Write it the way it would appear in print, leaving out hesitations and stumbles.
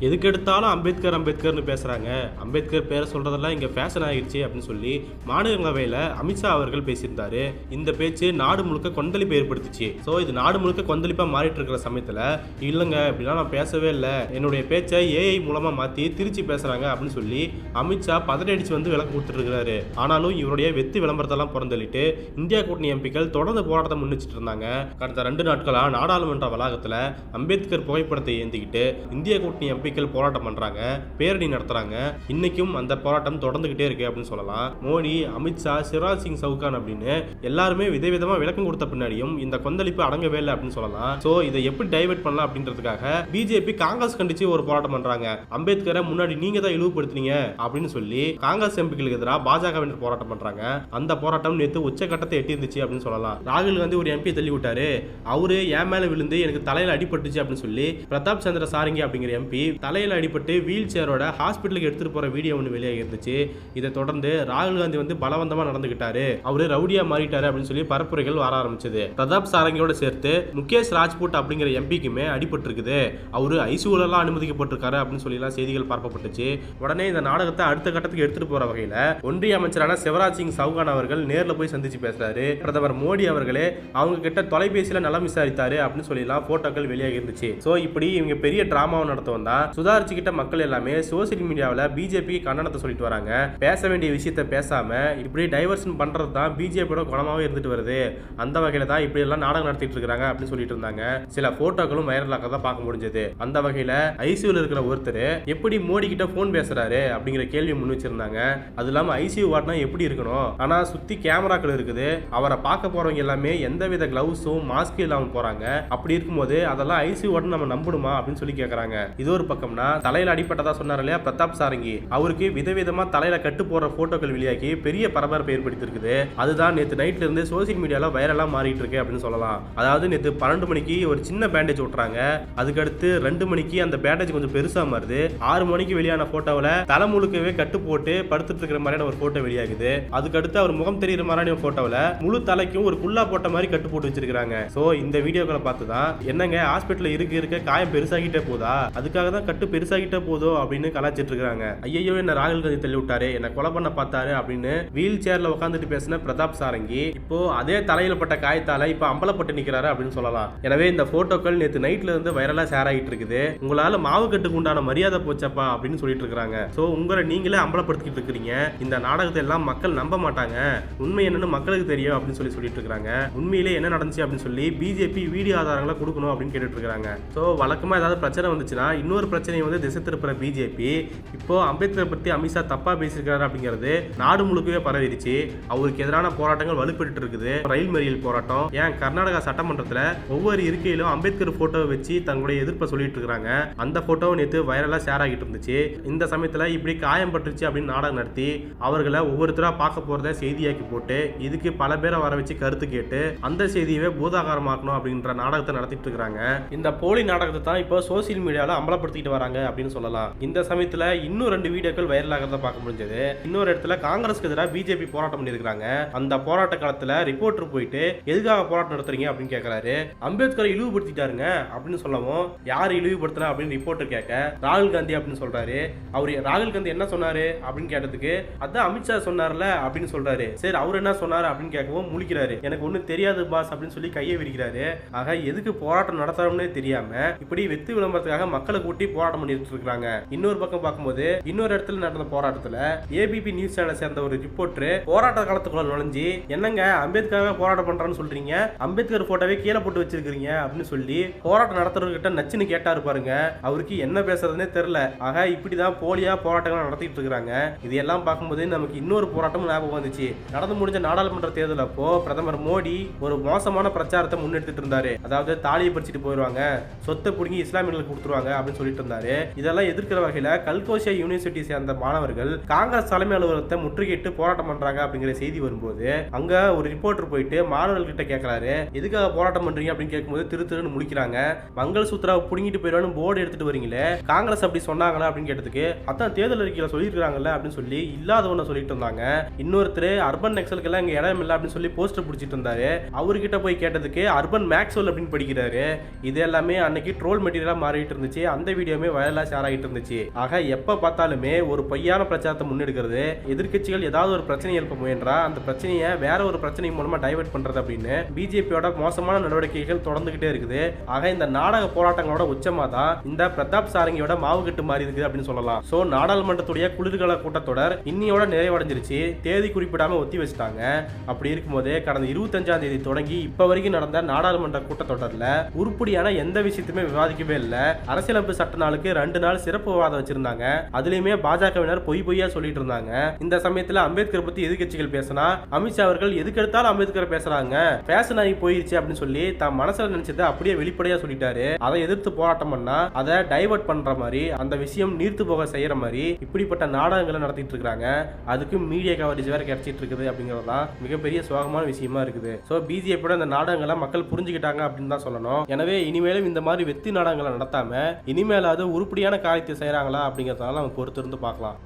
எதுக்கு எடுத்தாலும் அம்பேத்கர் அம்பேத்கர்னு பேசுறாங்க, அம்பேத்கர் பேரை சொல்றதெல்லாம் இங்க ஃபேஷன் ஆகிடுச்சு அப்படின்னு சொல்லி மாநிலங்களவையில் அமித்ஷா அவர்கள் பேசியிருந்தாரு. இந்த பேச்சு நாடு முழுக்க கொந்தளிப்பை ஏற்படுத்துச்சு. ஸோ இது நாடு முழுக்க கொந்தளிப்பா மாறிட்டு இருக்கிற சமயத்தில் இல்லைங்க அப்படின்னா நான் பேசவே இல்லை, என்னுடைய பேச்சை ஏஐ மூலமா மாத்தி திருச்சி பேசுறாங்க அப்படின்னு சொல்லி அமித்ஷா பதறி அடிச்சு வந்து விளக்கு கொடுத்துட்டு இருக்காரு. ஆனாலும் இவருடைய வெத்தி விளம்பரத்தெல்லாம் புறந்தள்ளிட்டு இந்தியா கூட்டணி எம்பிக்கள் தொடர்ந்து போராட்டத்தை முன்னிச்சிட்டு இருந்தாங்க. கடந்த 2 நாட்களா நாடாளுமன்ற வளாகத்தில் அம்பேத்கர் புகைப்படத்தை ஏந்திக்கிட்டு இந்திய கூட்டணி எம்பிக்கள் போராட்டம் பண்றாங்க, பேரணி நடத்துறாங்க. இன்னைக்கும் அந்த போராட்டம் தொடர்ந்துகிட்டே இருக்கு அப்படின்னு சொல்லலாம். மோடி, அமித்ஷா, சிவராஜ் சிங் சவுகான் அப்படின்னு எல்லாருமே விதவிதமா விளக்கம் கொடுத்த பின்னாடியும் இந்த கொந்தளிப்பு அடங்கவே இல்லை அப்படின்னு சொல்லலாம். சோ இதை எப்படி டைவர்ட் பண்ணலாம் அப்படின்றதுக்காக பிஜேபி காங்கிரஸ் கண்டிச்சு ஒரு போராட்டம் பண்றாங்க. அம்பேத்கரை முன்னாடி நீங்க தான் இழிவுபடுத்தினீங்க அப்படின்னு சொல்லி காங்கிரஸ் எம்பிக்களுக்கு எதிராக பாஜகவினர் போராட்டம் பண்றாங்க. அந்த போராட்டம் நேற்று உச்சகட்டத்தை எட்டியிருந்துச்சு அப்படின்னு சொல்லலாம். ராகுல் காந்தி ஒரு எம்பி தள்ளி விட்டாரு, அவரு என் மேல விழுந்து எனக்கு தலையில அடிபட்டுச்சு அப்படின்னு சொல்லி பிரதாப் சந்திர சாரங்கி அப்படிங்கிற எம்பி தலையில அடிபட்டு வீல் சேரோட ஹாஸ்பிட்டலுக்கு எடுத்துட்டு போற வீடியோ ஒன்று வெளியாகி இருந்துச்சு. இதை தொடர்ந்து ராகுல் காந்தி வந்து பலவந்தமா நடந்துகிட்டாரு, அவரு ரவுடியா மாறிட்டாரு அப்படின்னு சொல்லி பரப்புரைகள் வர ஆரம்பிச்சது. பிரதாப் சாரங்கியோட சேர்த்து முகேஷ் ராஜ்புட் அப்படிங்கிற எம்பிக்குமே அடிபட்டு இருக்குது, அவரு ஐசியூலாம் அனுமதிக்கப்பட்டிருக்காரு அப்படின்னு சொல்லி எல்லாம் செய்திகள் பரப்பப்பட்டுச்சு. உடனே இந்த நாடகத்தை அடுத்த கட்டத்துக்கு எடுத்துட்டு போற வகையில ஒன்றிய அமைச்சரான சிவராஜ் சிங் சவுகான் அவர்கள் நேர்ல போய் சந்திச்சு பேசுறாரு. பிரதமர் மோடி அவர்களே அவங்க கிட்ட தொலைபேசியில நலம் விசாரித்தாரு அப்படின்னு சொல்லி எல்லாம் போட்டோக்கள் வெளியாகி இருந்துச்சு. சோ இப்படி இவங்க பெரிய டிராமாவை நடத்த வந்தா சுதாரிச்சுக்கிட்ட மக்கள் எல்லாமே சோசியல் மீடியாவில் பிஜேபி கண்டனத்தை சொல்லிட்டு வராங்க. பேச வேண்டிய விஷயத்த பேசாம இப்படி டைவர்ஷன் பண்றது தான் பிஜேபியோட குணமாவே இருந்துட்டு வருது. அந்த வகையில தான் இப்படி எல்லாம் நாடகம் நடத்திட்டு இருக்காங்க அப்படின்னு சொல்லிட்டு இருந்தாங்க. சில போட்டோக்களும் வைரலாக தான் பார்க்க முடிஞ்சது. அந்த வகையில ஐசியூல இருக்கிற ஒருத்தர் எப்படி மோடி கிட்ட போன் பேசுறாரு அப்படிங்கிற கேள்வி முன் வச்சிருந்தாங்க. அது இல்லாம ஐசியூ வார்ட்னா எப்படி இருக்கணும், ஆனா சுத்தி கேமராக்கள் இருக்குது, அவரை பார்க்க போறவங்க எல்லாமே எந்தவித கிளவுஸும் மாஸ்க் இல்லாம போறாங்க. அப்படி இருக்கும்போது அதெல்லாம் ஐசியூ வார்டு நம்ம நம்பணுமா அப்படின்னு சொல்லி கேக்குறாங்க. இது ஒரு பக்கம்னா தலையில அடிப்பட்டதா சொன்னார் இல்லையா பிரதாப் சாரங்கி, அவருக்கு விதவிதமா தலையில கட்டு போற போட்டோக்கள் வெளியாகி பெரிய பரபரப்பை ஏற்படுத்தியிருக்குது. அதுதான் நேற்று நைட்ல இருந்து சோசியல் மீடியால வைரலா மாறிட்டு இருக்கு அப்படின்னு சொல்லலாம். அதாவது நேற்று 12 மணிக்கு ஒரு சின்ன பேண்டேஜ் ஓட்டுறாங்க, அதுக்கடுத்து 2 மணிக்கு அந்த பேண்டேஜ் கொஞ்சம் பெருசா மாறுது, 6 மணிக்கு வெளியான போட்டோவில் தலை முழுக்கவே கட்டு போட்டு படுத்துட்டு இருக்கிற மாதிரியான ஒரு போட்டோ வெளியாகுது. அதுக்கடுத்து அவர் முகம் தெரியுற மாதிரியான போட்டோவில் முழு தலைக்கும் ஒரு குல்லா போட்ட மாதிரி கட்டு போட்டு வச்சிருக்காங்க. சோ இந்த வீடியோக்களை பார்த்து தான் என்னங்க ஹாஸ்பிட்டல் இருக்க காயம் பெருசாகிட்டே போதா, அதுக்காக தான் கட்டு பெருசாகிட்டே போதோ அப்படின்னு கலாச்சிட்டு இருக்காங்க. ஐயோ என்ன ராகுல் காந்தி தள்ளி விட்டாரு, என்ன கொலை பண்ண பார்த்தாரு அப்படின்னு வீல் சேர்ல உட்காந்துட்டு பேசின பிரதாப் சாரங்கி இப்போ அதே தலையில பட்ட காயத்தால இப்ப அம்பலப்பட்டு நிக்கிறாரு அப்படின்னு சொல்லலாம். எனவே இந்த போட்டோக்கள் நேற்று நைட்ல இருந்து வைரலா ஷேர் ஆகிட்டு இருக்குது. உங்களால மாவு கட்டுக்கு உண்டான மரியாதை போச்சப்பா அப்படின்னு சொல்லிட்டு இருக்காங்க. சோ உங்களை நீங்களே அம்பலப்படுத்திட்டு இருக்கீங்க, இந்த நாடகத்தை எல்லாம் மக்கள் நம்ப மாட்டாங்க, உண்மை என்னன்னு மக்களுக்கு தெரியும் அப்படின்னு சொல்லிட்டு இருக்காங்க. உண்மையிலே என்ன நடந்துச்சு அப்படின்னு சொல்லி பிஜேபி வீடியோ ஆதாரங்களை கொடுக்கணும் அப்படின்னு கேட்டுட்டு இருக்காங்க. சோ வழக்கமா ஏதாவது பிரச்சனை வந்துச்சுன்னா இன்னொரு பிரச்சனையை வந்து திசை திருப்புற பிஜேபி இப்போ அம்பேத்கர் பத்தி அமித்ஷா தப்பா பேசியிருக்காரு அப்படிங்கிறது நாடு முழுக்கவே பரவிடுச்சு. அவருக்கு எதிரான போராட்டங்கள் வலுப்பட்டு இருக்குது. ரயில் மறியல் போராட்டம், ஏன் கர்நாடகா சட்டமன்றத்தில் ஒவ்வொரு இருக்கையிலும் அம்பேத்கர் போட்டோவை வச்சு தங்களுடைய எதிர்ப்பை சொல்லிட்டு இருக்காங்க. அந்த போட்டோவை நேற்று வைரலா ஷேர் ஆகிட்டு இருந்துச்சு. இந்த சமயத்தில் இப்படி காயம் பட்டுருச்சு அப்படின்னு நாடகம் நடத்தி அவர்களை ஒவ்வொருத்தரா பார்க்க போறத செய்தியாக்கி போட்டு இதுக்கு பல பேரை வர வச்சு கருத்து கேட்டு அந்த செய்தியவே பூதாகாரமாக்கணும் அப்படின்ற நாடகத்தை நடத்திட்டு இருக்காங்க. இந்த போலி நாடகத்தை தான் இப்போ சோசியல் மீடியாவில் அமலப்படுத்திட்டு வராங்க அப்படின்னு சொல்லலாம். இந்த சமயத்தில் இன்னும் 2 வீடியோக்கள் வைரலாகிறத பார்க்க முடிஞ்சது. இன்னொரு இடத்துல காங்கிரஸ்க்கு எதிராக பிஜேபி போராட்டம் பண்ணியிருக்காங்க. அந்த போராட்ட காலத்தில் ரிப்போர்ட்டர் போயிட்டு எதுக்காக போராட்டம் நடத்துறீங்க அப்படின்னு கேட்கிறாரு. அம்பேத்கரை இழிவுபடுத்திட்டாருங்க அப்படின்னு சொல்லவும் யார் இழிவுபடுத்தினா அப்படின்னு ரிப்போர்ட்டர் கேட்க ராகுல் காந்தி அப்படின்னு சொல்றாரு. அவர் ராகுல் காந்தி என்ன சொன்னாரு அப்படின்னு கேட்டதுக்கு அதான் அமித்ஷா சொன்னார்ல அப்படின்னு சொல்றாரு. சரி அவர் என்ன சொன்னாரு அப்படின்னு கேட்கவும் முழிக்கிறாரு. எனக்கு ஒன்னும் தெரியாது பாஸ் அப்படின்னு சொல்லி கையை விரிக்கிறாரு. ஆக எதுக்கு போராட்டம் நடத்துறோம்னே தெரியாம இப்படி வெற்றி விளம்பரத்துக்காக மக்களை கூட்டி போராட்டம் பண்ணிட்டு இருக்காங்க. இன்னொரு பக்கம் பார்க்கும்போது இன்னொரு இடத்துல நடந்த போராட்டத்துல ஏபிபி நியூஸ் சேனலை சேர்ந்த ஒரு ரிப்போர்ட்டர் போராட்ட காலத்துக்குள்ள நுழைஞ்சு என்னங்க அம்பேத்கர் போராட்டம் பண்றான்னு சொல்றீங்க, அம்பேத்கர் போட்டோவே கீழே போட்டு வச்சிருக்கீங்க அப்படின்னு சொல்லி போராட்டம் நடத்துறவர்கிட்ட நச்சுன்னு கேட்டாரு பாருங்க. அவருக்கு என்ன பேசுறதுன்னே தெரியல. ஆக இப்படிதான் போலியா போராட்டங்கள் நடத்திட்டு இருக்காங்க. இதெல்லாம் பார்க்கும்போது நமக்கு இன்னொரு போராட்டம் ஞாபகம் வந்துச்சு. நடந்து முடிஞ்ச நாடாளுமன்ற தேர்தல் அப்போ பிரதமர் மோடி ஒரு மோசமான பிரச்சாரத்தை முன்னெடுத்துட்டு இருந்தாரு. அதாவது தாலியை பறிச்சுட்டு போயிடுவாங்க, சொத்தை பிடுங்கி இஸ்லாமியர்களுக்கு கொடுத்துருவாங்க அப்படின்னு சொல்லிட்டு இருந்தாரு. இதெல்லாம் எதிர்க்கிற வகையில கல்கோசியா யூனிவர்சிட்டி சேர்ந்த மாணவர்கள் காங்கிரஸ் தலைமை அலுவலகத்தை முற்றுகையிட்டு போராட்டம் பண்றாங்க அப்படிங்கிற செய்தி வரும்போது அங்க ஒரு ரிப்போர்ட்டர் போயிட்டு மாணவர்கள் கிட்ட கேட்கிறாரு, எதுக்காக போராட்டம் பண்றீங்க அப்படின்னு கேட்கும்போது திருன்னு முழிக்கிறாங்க. மங்கள் சூத்ராவை புடுங்கிட்டு போயிடுவான்னு போர்டு எடுத்துட்டு வரீங்களே, காங்கிரஸ் அப்படி சொன்னாங்களா அப்படின்னு கேட்டதுக்கு அதான் தேர்தல் அறிக்கையில சொல்லியிருக்காங்கல்ல அப்படின்னு சொல்லி இல்லாத ஒண்ணு சொல்லிட்டு இருந்தாங்க. இன்னொருத்தர் அர்பன் நக்சலுக்கு எல்லாம் இங்க இடம் இல்லை அப்படின்னு சொல்லி போஸ்டர் பிடிச்சிட்டு இருந்தாரு. அவர்கிட்ட போய் கேட்டதுக்கு அர்பன் மேக்ஸ்வெல் அப்படின்னு படிக்கிறாரு. இது எல்லாமே அன்னைக்கு ட்ரோல் மெட்டீரியலா மாறிட்டு இருந்துச்சு. அந்த வீடியோ வீடியோமே வைரலா ஷேர் ஆகிட்டு இருந்துச்சு. ஆக எப்ப பார்த்தாலுமே ஒரு பொய்யான பிரச்சாரத்தை முன்னெடுக்கிறது, எதிர்க்கட்சிகள் ஏதாவது ஒரு பிரச்சனை எழுப்ப முயன்றா அந்த பிரச்சனையை வேற ஒரு பிரச்சனை மூலமா டைவர்ட் பண்றது அப்படின்னு பிஜேபியோட மோசமான நடவடிக்கைகள் தொடர்ந்துகிட்டே இருக்குது. ஆக இந்த நாடக போராட்டங்களோட உச்சமா தான் இந்த பிரதாப் சாரங்கியோட மாவு கட்டு மாறி இருக்குது அப்படின்னு சொல்லலாம். சோ நாடாளுமன்றத்துடைய குளிர்கால கூட்டத்தொடர் இன்னியோட நிறைவடைஞ்சிருச்சு. தேதி குறிப்பிடாம ஒத்தி வச்சுட்டாங்க. அப்படி இருக்கும்போது கடந்த 25ஆம் தேதி தொடங்கி இப்ப வரைக்கும் நடந்த நாடாளுமன்ற கூட்டத்தொடர்ல உருப்படியான எந்த விஷயத்தையுமே விவாதிக்கவே இல்லை. அரசியலமைப்பு சட்ட நாளுக்கு 2 நாள் சிறப்பு விவாதம் வச்சிருந்தாங்க. அதுலயுமே பாஜகவினர் பொய்யா சொல்லிட்டு இருந்தாங்க. இந்த சமயத்துல அம்பேத்கர் பத்தி எதிர்க்கட்சிகள் பேசினா அமித்ஷா அவர்கள் எதுக்கு எடுத்தாலும் அம்பேத்கர் பேசுறாங்க, ஃபேஷன் ஆகி போயிருச்சு அப்படின்னு சொல்லி தான் மனசுல நினைச்சதை அப்படியே வெளிப்படையா சொல்லிட்டாரு. அதை எதிர்த்து போராட்டம் பண்ணா அதை டைவர்ட் பண்ற மாதிரி, அந்த விஷயம் நீர்த்து போக செய்யற மாதிரி இப்படிப்பட்ட நாடகங்களை நடத்திட்டு இருக்காங்க. அதுக்கு மீடியா கவரேஜ் வேற கிடைச்சிட்டு இருக்குது அப்படிங்கறதுதான் மிகப்பெரிய சோகமான விஷயமா இருக்குது. சோ பிஜேபியோட இந்த நாடகங்களை மக்கள் புரிஞ்சுக்கிட்டாங்க அப்படின்னு தான் சொல்லணும். எனவே இனிமேலும் இந்த மாதிரி வெத்தி நாடகங்களை நடத்தாம இனிமேலாவது உருப்படியான காரியத்தை செய்யறாங்களா அப்படிங்கறதால நம்ம பொறுத்திருந்து பார்க்கலாம்.